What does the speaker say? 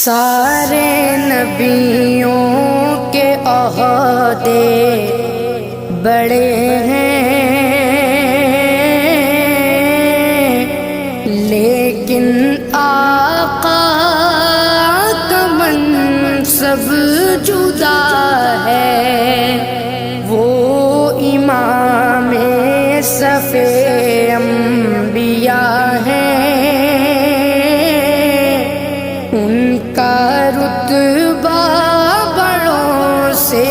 سارے نبیوں کے عہدے بڑے ہیں، لیکن آقا کا منصب جدا ہے۔ وہ امام صف انبیاء ہیں، ان کا رتبہ بڑوں سے